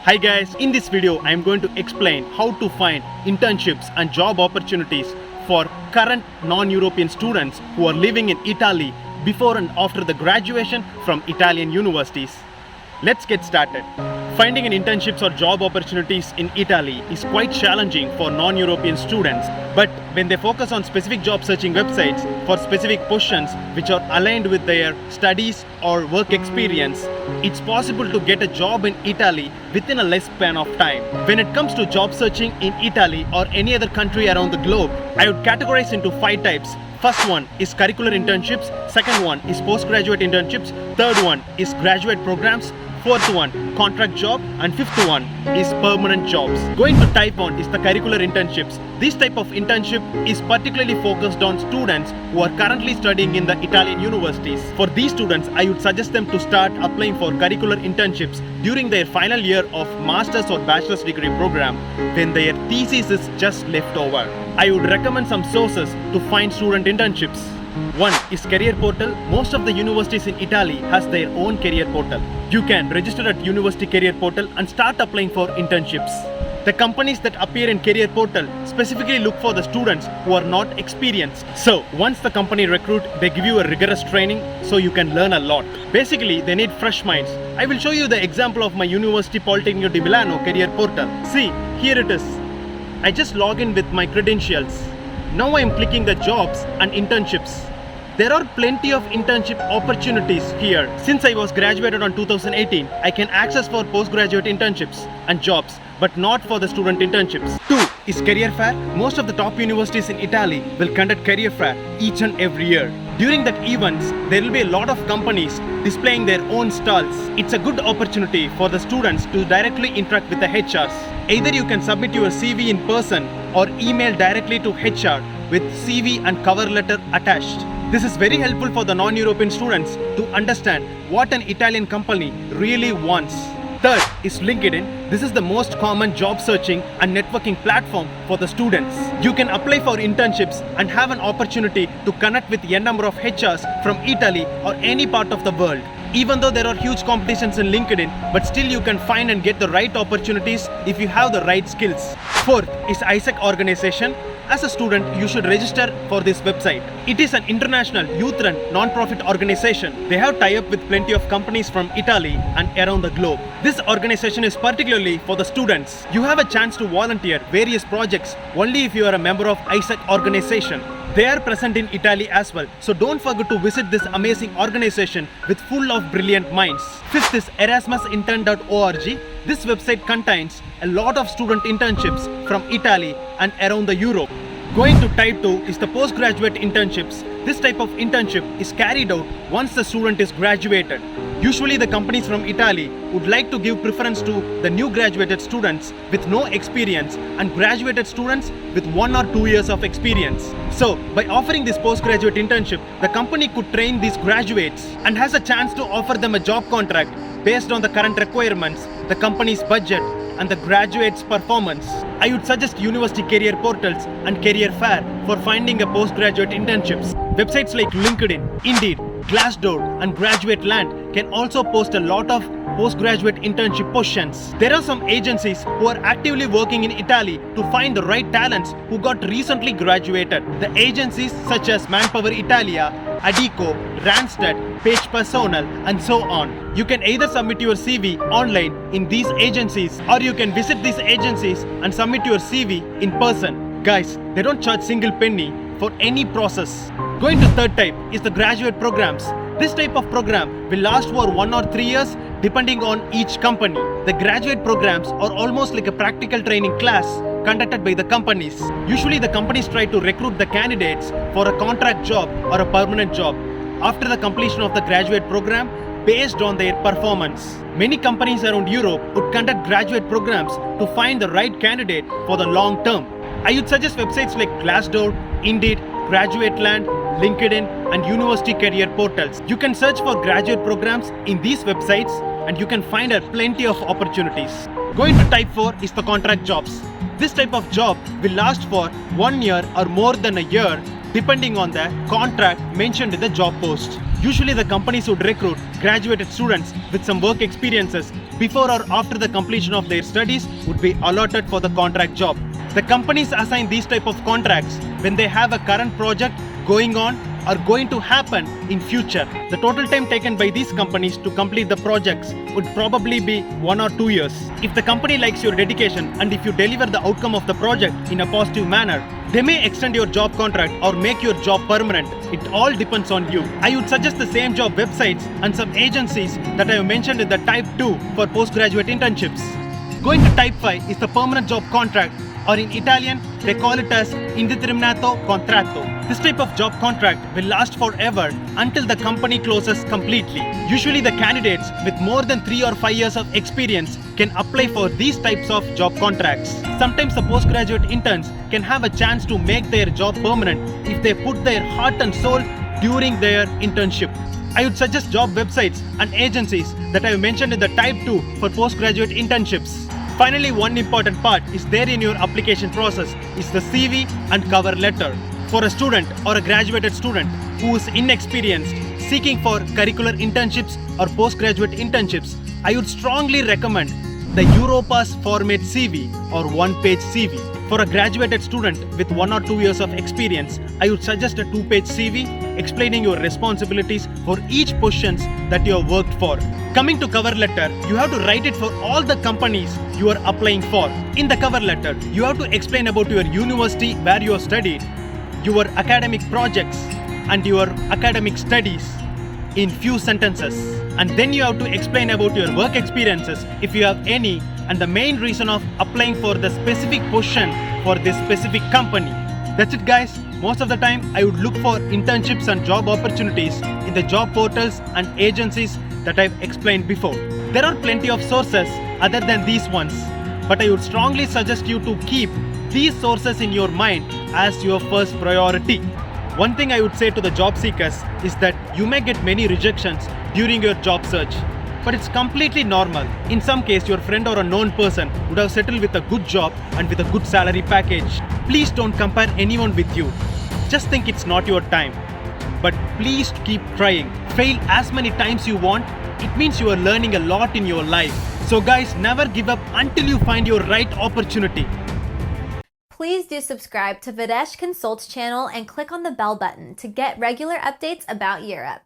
Hi guys, in this video I am going to explain how to find internships and job opportunities for current non-European students who are living in Italy before and after the graduation from Italian universities. Let's get started. Finding an internships or job opportunities in Italy is quite challenging for non-European students, but when they focus on specific job searching websites for specific positions which are aligned with their studies or work experience, it's possible to get a job in Italy within a less span of time. When it comes to job searching in Italy or any other country around the globe, I would categorize into 5 types. First one is curricular internships, second one is postgraduate internships, third one is graduate programs, fourth one contract job, and fifth one is permanent jobs. Going to type 1 is the curricular internships. This type of internship is particularly focused on students who are currently studying in the Italian universities. For these students, I would suggest them to start applying for curricular internships during their final year of master's or bachelor's degree program when their thesis is just left over. I would recommend some sources to find student internships. One is career portal. Most of the universities in Italy has their own career portal. You can register at university career portal and start applying for internships. The companies that appear in career portal specifically look for the students who are not experienced. So once the company recruit, they give you a rigorous training so you can learn a lot. Basically, they need fresh minds. I will show you the example of my University Politecnico di Milano career portal. See, here it is. I just log in with my credentials. Now I am clicking the jobs and internships. There are plenty of internship opportunities here. Since I was graduated on 2018, I can access for postgraduate internships and jobs, but not for the student internships. 2 is career fair. Most of the top universities in Italy will conduct career fair each and every year. During that events, there will be a lot of companies displaying their own stalls. It's a good opportunity for the students to directly interact with the HRs. Either you can submit your CV in person or email directly to HR with CV and cover letter attached. This is very helpful for the non-European students to understand what an Italian company really wants. Third is LinkedIn. This is the most common job searching and networking platform for the students. You can apply for internships and have an opportunity to connect with a number of HRs from Italy or any part of the world. Even though there are huge competitions in LinkedIn, but still you can find and get the right opportunities if you have the right skills. Fourth is ISEC organization. As a student, you should register for this website. It is an international youth-run non-profit organization. They have tie-up with plenty of companies from Italy and around the globe. This organization is particularly for the students. You have a chance to volunteer various projects only if you are a member of ISEC organization. They are present in Italy as well, so don't forget to visit this amazing organization with full of brilliant minds. Fifth is erasmusintern.org. This website contains a lot of student internships from Italy and around the Europe. Going to type 2 is the postgraduate internships. This type of internship is carried out once the student is graduated. Usually the companies from Italy would like to give preference to the new graduated students with no experience and graduated students with 1 or 2 years of experience. So by offering this postgraduate internship, the company could train these graduates and has a chance to offer them a job contract based on the current requirements, the company's budget, and the graduate's performance. I would suggest university career portals and career fair for finding a postgraduate internships. Websites like LinkedIn, Indeed, Glassdoor, and Graduate Land can also post a lot of postgraduate internship positions. There are some agencies who are actively working in Italy to find the right talents who got recently graduated. The agencies such as Manpower Italia, Adico, Randstad, Page Personal, and so on. You can either submit your CV online in these agencies or you can visit these agencies and submit your CV in person. Guys, they don't charge single penny for any process. Going to third type is the graduate programs. This type of program will last for 1 or 3 years depending on each company. The graduate programs are almost like a practical training class conducted by the companies. Usually the companies try to recruit the candidates for a contract job or a permanent job after the completion of the graduate program based on their performance. Many companies around Europe would conduct graduate programs to find the right candidate for the long term. I would suggest websites like Glassdoor, Indeed, Graduate Land, LinkedIn, and university career portals. You can search for graduate programs in these websites and you can find plenty of opportunities. Going to type 4 is the contract jobs. This type of job will last for 1 year or more than a year depending on the contract mentioned in the job post. Usually the companies would recruit graduated students with some work experiences before or after the completion of their studies would be allotted for the contract job. The companies assign these type of contracts when they have a current project going on or going to happen in future. The total time taken by these companies to complete the projects would probably be 1 or 2 years. If the company likes your dedication and if you deliver the outcome of the project in a positive manner, they may extend your job contract or make your job permanent. It all depends on you. I would suggest the same job websites and some agencies that I have mentioned in the type 2 for postgraduate internships. Going to type 5 is the permanent job contract, or in Italian, they call it as indeterminato contratto. This type of job contract will last forever until the company closes completely. Usually the candidates with more than 3 or 5 years of experience can apply for these types of job contracts. Sometimes the postgraduate interns can have a chance to make their job permanent if they put their heart and soul during their internship. I would suggest job websites and agencies that I have mentioned in the type 2 for postgraduate internships. Finally, one important part is there in your application process is the CV and cover letter. For a student or a graduated student who is inexperienced, seeking for curricular internships or postgraduate internships, I would strongly recommend the Europass format CV or one-page CV. For a graduated student with 1 or 2 years of experience, I would suggest a 2-page CV explaining your responsibilities for each positions that you have worked for. Coming to cover letter, you have to write it for all the companies you are applying for. In the cover letter, you have to explain about your university where you have studied, your academic projects and your academic studies in few sentences. And then you have to explain about your work experiences if you have any, and the main reason of applying for the specific position for this specific company. That's it guys. Most of the time I would look for internships and job opportunities in the job portals and agencies that I've explained before. There are plenty of sources other than these ones, but I would strongly suggest you to keep these sources in your mind as your first priority. One thing I would say to the job seekers is that you may get many rejections during your job search, but it's completely normal. In some case, your friend or a known person would have settled with a good job and with a good salary package. Please don't compare anyone with you. Just think it's not your time. But please keep trying. Fail as many times you want. It means you are learning a lot in your life. So guys, never give up until you find your right opportunity. Please do subscribe to Videsh Consultz channel and click on the bell button to get regular updates about Europe.